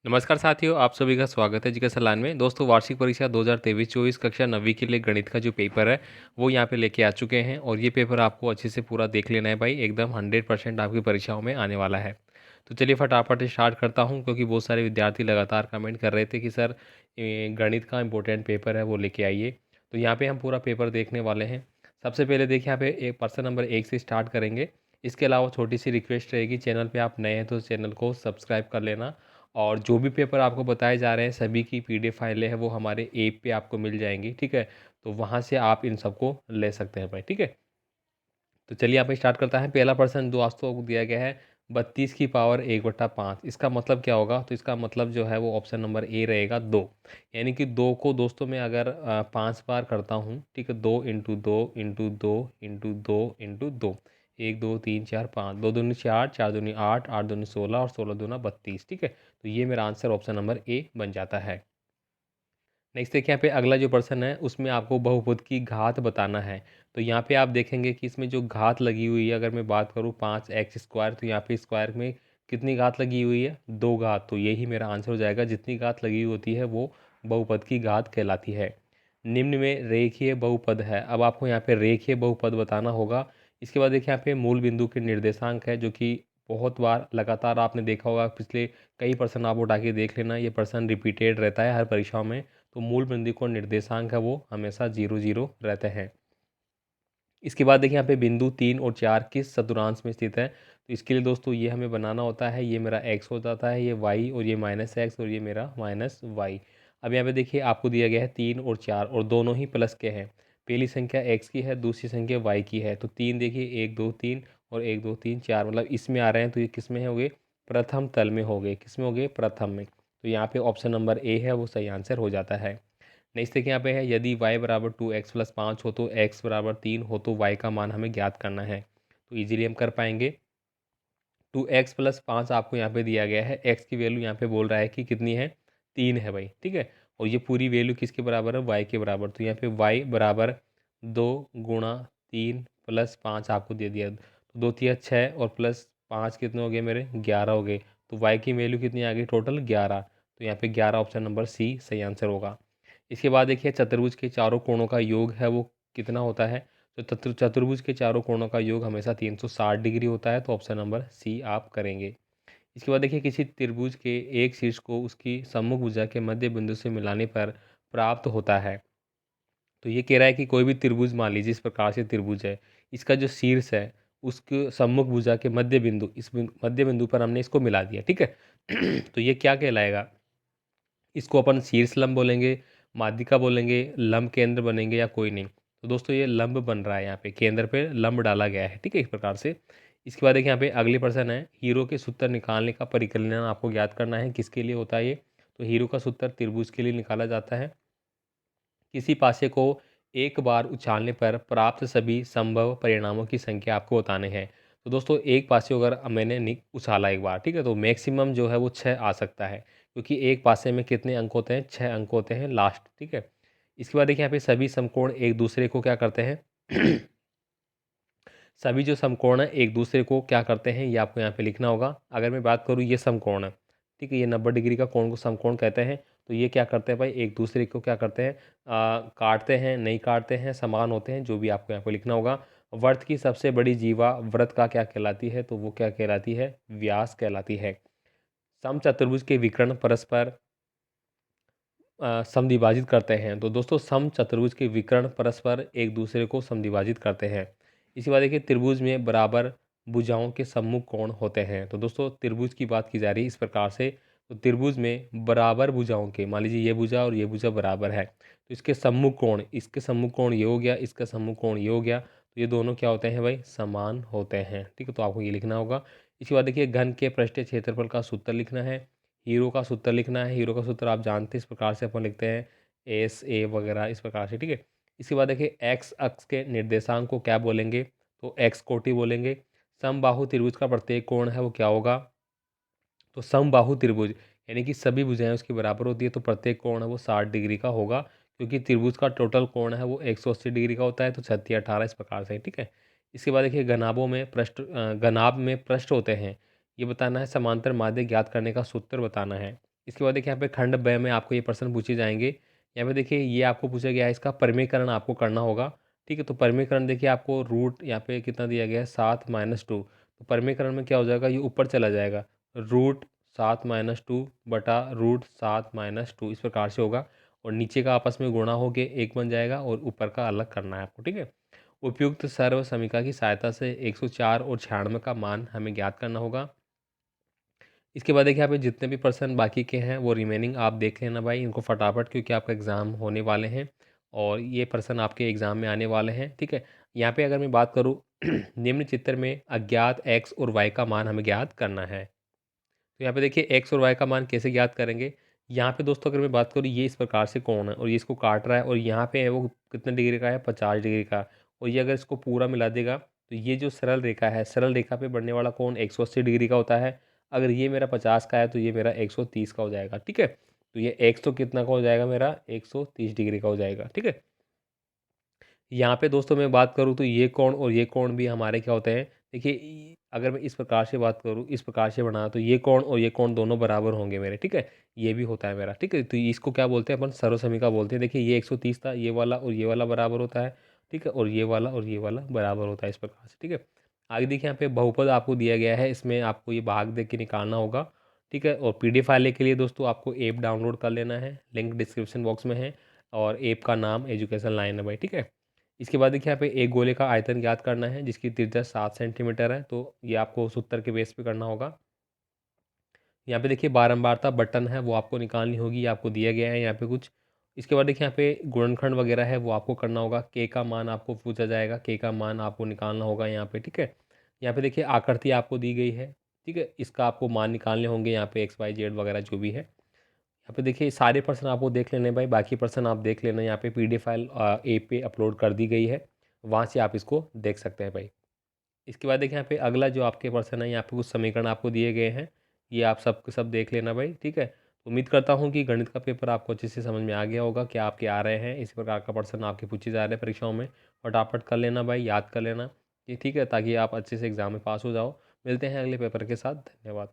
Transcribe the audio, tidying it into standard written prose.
नमस्कार साथियों, आप सभी का स्वागत है जीके सलान में। दोस्तों, वार्षिक परीक्षा 2023-24 कक्षा 9वीं के लिए गणित का जो पेपर है वो यहाँ पे लेके आ चुके हैं और ये पेपर आपको अच्छे से पूरा देख लेना है भाई। एकदम 100% आपकी परीक्षाओं में आने वाला है। तो चलिए फटाफट स्टार्ट करता हूँ, क्योंकि बहुत सारे विद्यार्थी लगातार कमेंट कर रहे थे कि सर गणित का इंपॉर्टेंट पेपर है वो लेके आइए। तो यहाँ पे हम पूरा पेपर देखने वाले हैं। सबसे पहले देखिए, यहाँ पे एक पर्सन नंबर 1 से स्टार्ट करेंगे। इसके अलावा छोटी सी रिक्वेस्ट रहेगी, चैनल पे आप नए हैं तो चैनल को सब्सक्राइब कर लेना। और जो भी पेपर आपको बताए जा रहे हैं सभी की पीडीएफ फाइलें हैं वो हमारे ऐप पे आपको मिल जाएंगी, ठीक है। तो वहाँ से आप इन सबको ले सकते हैं भाई, ठीक है। तो चलिए आप स्टार्ट करता है। पहला प्रश्न दोस्तों को दिया गया है 32 की पावर 1/5। इसका मतलब क्या होगा? तो इसका मतलब जो है वो ऑप्शन नंबर ए रहेगा, 2। यानी कि 2 को दोस्तों मैं अगर 5 बार करता हूँ, ठीक है, 2 × 2 × 2 × 2 × 2 1 2 3 4 5, 2 दूनी 4, 4 दूनी 8, 8 दूनी 16 और 16 दूना 32, ठीक है। तो ये मेरा आंसर ऑप्शन नंबर ए बन जाता है। नेक्स्ट देखिए, यहाँ पे अगला जो प्रश्न है उसमें आपको बहुपद की घात बताना है। तो यहाँ पे आप देखेंगे कि इसमें जो घात लगी हुई है, अगर मैं बात करूँ 5x², तो यहाँ पे स्क्वायर में कितनी घात लगी हुई है? 2 घात। तो यही मेरा आंसर हो जाएगा। जितनी घात लगी होती है वो बहुपद की घात कहलाती है। निम्न में रेखीय बहुपद है। अब आपको यहाँ पे रेखीय बहुपद बताना होगा। इसके बाद देखिए, यहाँ पे मूल बिंदु के निर्देशांक है, जो कि बहुत बार लगातार आपने देखा होगा। पिछले कई प्रश्न आप उठा के देख लेना, ये प्रश्न रिपीटेड रहता है हर परीक्षाओं में। तो मूल बिंदु को निर्देशांक है वो हमेशा 0 0 रहते हैं। इसके बाद देखिए, यहाँ पे बिंदु 3 और 4 किस चतुर्थांश में स्थित है? तो इसके लिए दोस्तों ये हमें बनाना होता है। ये मेरा x हो जाता है, ये y, और ये -x, और ये मेरा -y। अब यहाँ पे देखिए आपको दिया गया है 3 और 4, और दोनों ही प्लस के हैं। पहली संख्या x की है, दूसरी संख्या y की है। तो 3 देखिए, 1 2 3 और 1 2 3 4, मतलब इसमें आ रहे हैं। तो ये किस में हो गए? प्रथम तल में हो गए। किस में हो गए? प्रथम में। तो यहाँ पे ऑप्शन नंबर ए है वो सही आंसर हो जाता है। नेक्स्ट देखिए, यहाँ पे है यदि y बराबर 2x + 5 हो तो x बराबर 3 हो तो y का मान हमें ज्ञात करना है। तो इजीली हम कर पाएंगे। 2x + 5 आपको यहाँ पे दिया गया है। x की वैल्यू यहाँ पे बोल रहा है कि कितनी है? 3 है भाई, ठीक है। और ये पूरी वैल्यू किसके बराबर है? y के बराबर। तो यहाँ पे y बराबर 2 × 3 + 5 आपको दे दिया। तो 2 तिया 6 और +5 कितने हो गए मेरे? 11 हो गए। तो y की वैल्यू कितनी आ गई? टोटल 11। तो यहाँ पे 11 ऑप्शन नंबर सी सही आंसर होगा। इसके बाद देखिए, चतुर्भुज के चारों कोणों का योग है वो कितना होता है? तो चतुर्भुज के चारों कोणों का योग हमेशा 360 डिग्री होता है। तो ऑप्शन नंबर सी आप करेंगे। इसके बाद देखिए, किसी त्रिभुज के एक शीर्ष को उसकी सम्मुख भुजा के मध्य बिंदु से मिलाने पर प्राप्त होता है। तो ये कह रहा है कि कोई भी त्रिभुज मान लीजिए, इस प्रकार से त्रिभुज है, इसका जो शीर्ष है उसके सम्मुख भुजा के मध्य बिंदु, इस मध्य बिंदु पर हमने इसको मिला दिया, ठीक है। तो ये क्या कहलाएगा? इसको अपन शीर्ष लंब बोलेंगे, माध्यिका बोलेंगे, लंब केंद्र बनेंगे, या कोई नहीं। तो दोस्तों ये लंब बन रहा है, यहाँ पे केंद्र पे लंब डाला गया है, ठीक है, इस प्रकार से। इसके बाद देखिए, यहाँ पे अगली प्रश्न है हीरो के सूत्र निकालने का परिकलन आपको ज्ञात करना है। किसके लिए होता है ये? तो हीरो का सूत्र त्रिभुज के लिए निकाला जाता है। किसी पासे को एक बार उछालने पर प्राप्त सभी संभव परिणामों की संख्या आपको बताने हैं। तो दोस्तों एक पासे अगर मैंने उछाला एक बार, ठीक है, तो मैक्सिमम जो है वो 6 आ सकता है, क्योंकि एक पासे में कितने अंक होते हैं? 6 अंक होते हैं लास्ट, ठीक है। इसके बाद देखिए, यहाँ पे सभी समकोण एक दूसरे को क्या करते हैं? सभी जो समकोण है एक दूसरे को क्या करते हैं, ये आपको यहाँ पे लिखना होगा। अगर मैं बात करूँ, ये समकोण है, ठीक है, ये 90 डिग्री का कोण को समकोण कहते हैं। तो ये क्या करते हैं भाई? एक दूसरे को क्या करते हैं? काटते हैं, नहीं काटते हैं, समान होते हैं, जो भी आपको यहाँ पे लिखना होगा। वर्त की सबसे बड़ी जीवा वृत्त का क्या कहलाती है? तो वो क्या कहलाती है? व्यास कहलाती है। समचतुर्भुज के विकर्ण परस्पर समद्विभाजित करते हैं। तो दोस्तों समचतुर्भुज के विकर्ण परस्पर एक दूसरे को समद्विभाजित करते हैं। इसी बात देखिए, त्रिभुज में बराबर भुजाओं के सम्मुख कोण होते हैं। तो दोस्तों त्रिभुज की बात की जा रही है इस प्रकार से। तो त्रिभुज में बराबर भुजाओं के, मान लीजिए ये भुजा और ये भुजा बराबर है, तो इसके सम्मुख कोण, इसके सम्मुख कोण ये हो गया, इसका सम्मुख कोण ये हो गया। तो ये दोनों क्या होते हैं भाई? समान होते हैं, ठीक है। तो आपको ये लिखना होगा। इसके बाद देखिए, घन के पृष्ठीय क्षेत्रफल का सूत्र लिखना है। हीरो का सूत्र लिखना है। हीरो का सूत्र आप जानते हैं, इस प्रकार से अपन लिखते हैं एस ए वगैरह, इस प्रकार से, ठीक है। इसके बाद देखिए, एक्स अक्ष के निर्देशांक को क्या बोलेंगे? तो एक्स कोटि बोलेंगे। समबाहु त्रिभुज का प्रत्येक कोण है वो क्या होगा? तो समबाहु त्रिभुज यानी कि सभी भुजाएं उसकी बराबर होती है, तो प्रत्येक कोण है वो 60 डिग्री का होगा, क्योंकि त्रिभुज का टोटल कोण है वो 180 डिग्री का होता है। तो 36 18 इस प्रकार से, ठीक है। इसके बाद देखिए, घनाभ में पृष्ठ होते हैं, ये बताना है। समांतर माध्य ज्ञात करने का सूत्र बताना है। इसके बाद देखिए यहाँ पे खंड ब में आपको ये प्रश्न पूछे जाएंगे। यहाँ पे देखिए ये आपको पूछा गया है, इसका परिमेयकरण आपको करना होगा। ठीक है, तो परिमेयकरण देखिए आपको रूट यहाँ पे कितना दिया गया है 7-2, तो परिमेयकरण में क्या हो जाएगा, ये ऊपर चला जाएगा, रूट 7-2 बटा रूट 7-2 इस प्रकार से होगा, और नीचे का आपस में गुणा होके एक बन जाएगा और ऊपर का अलग करना है आपको। ठीक है, उपयुक्त सर्व समीकरण की सहायता से 104 और 96 का मान हमें ज्ञात करना होगा। इसके बाद देखिए यहाँ पे जितने भी पर्सन बाकी के हैं वो रिमेनिंग आप देख लेना भाई, इनको फटाफट, क्योंकि आपका एग्ज़ाम होने वाले हैं और ये पर्सन आपके एग्ज़ाम में आने वाले हैं। ठीक है, यहाँ पे अगर मैं बात करूँ निम्न चित्र में अज्ञात x और y का मान हमें ज्ञात करना है। तो यहाँ पे देखिए x और y का मान कैसे ज्ञात करेंगे। यहाँ पे दोस्तों अगर मैं बात करूँ, ये इस प्रकार से कोण है और ये इसको काट रहा है, और यहाँ पे है वो कितने डिग्री का है, 50 डिग्री का, और ये अगर इसको पूरा मिला देगा तो ये जो सरल रेखा है, सरल रेखा पे बढ़ने वाला कोण 180 डिग्री का होता है। अगर ये मेरा 50 का है तो ये मेरा 130 का हो जाएगा। ठीक है, तो ये x तो कितना का हो जाएगा, मेरा 130 डिग्री का हो जाएगा। ठीक है, यहाँ पे दोस्तों मैं बात करूँ तो ये कोण और ये कोण भी हमारे क्या होते हैं, देखिए अगर मैं इस प्रकार से बात करूँ, इस प्रकार से बना, तो ये कोण और ये कोण दोनों बराबर होंगे मेरे। ठीक है, ये भी होता है मेरा। ठीक है, तो इसको क्या बोलते हैं अपन, सर्वसमीका बोलते हैं। देखिए ये 130 था, ये वाला और ये वाला बराबर होता है। ठीक है, और ये वाला बराबर होता है इस प्रकार से। ठीक है, आगे देखिए यहाँ पे बहुपद आपको दिया गया है, इसमें आपको ये भाग दे के निकालना होगा। ठीक है, और PDF फाइल के लिए दोस्तों आपको ऐप डाउनलोड कर लेना है, लिंक डिस्क्रिप्शन बॉक्स में है, और ऐप का नाम एजुकेशन लाइन है भाई। ठीक है, इसके बाद देखिए यहाँ पे एक गोले का आयतन ज्ञात करना है जिसकी त्रिज्या 7 सेंटीमीटर है, तो ये आपको सूत्र के बेस पे करना होगा। यहाँ पे देखिए बारंबारता बटन है वो आपको निकालनी होगी, ये आपको दिया गया है यहाँ पे कुछ। इसके बाद देखिए यहाँ पे गुणनखंड वगैरह है वो आपको करना होगा, के का मान आपको पूछा जाएगा, के का मान आपको निकालना होगा यहाँ पे। ठीक है, यहाँ पे देखिए आकृति आपको दी गई है। ठीक है, इसका आपको मान निकालने होंगे यहाँ पे XYZ वगैरह जो भी है। यहाँ पे देखिए सारे पर्सन आपको देख लेने भाई, बाकी पर्सन आप देख लेना, यहाँ पे PDF फाइल ऐप पे अपलोड कर दी गई है, वहाँ से आप इसको देख सकते हैं भाई। इसके बाद देखिए यहाँ पे अगला जो आपके पर्सन है, यहाँ पे कुछ समीकरण आपको दिए गए हैं, ये आप सब के सब देख लेना भाई। ठीक है, उम्मीद करता हूँ कि गणित का पेपर आपको अच्छे से समझ में आ गया होगा, क्या आपके आ रहे हैं, इसी प्रकार का पर्सन आपके पूछे जा रहे हैं परीक्षाओं में। फटाफट कर लेना भाई, याद कर लेना ये। ठीक है, ताकि आप अच्छे से एग्जाम में पास हो जाओ। मिलते हैं अगले पेपर के साथ, धन्यवाद।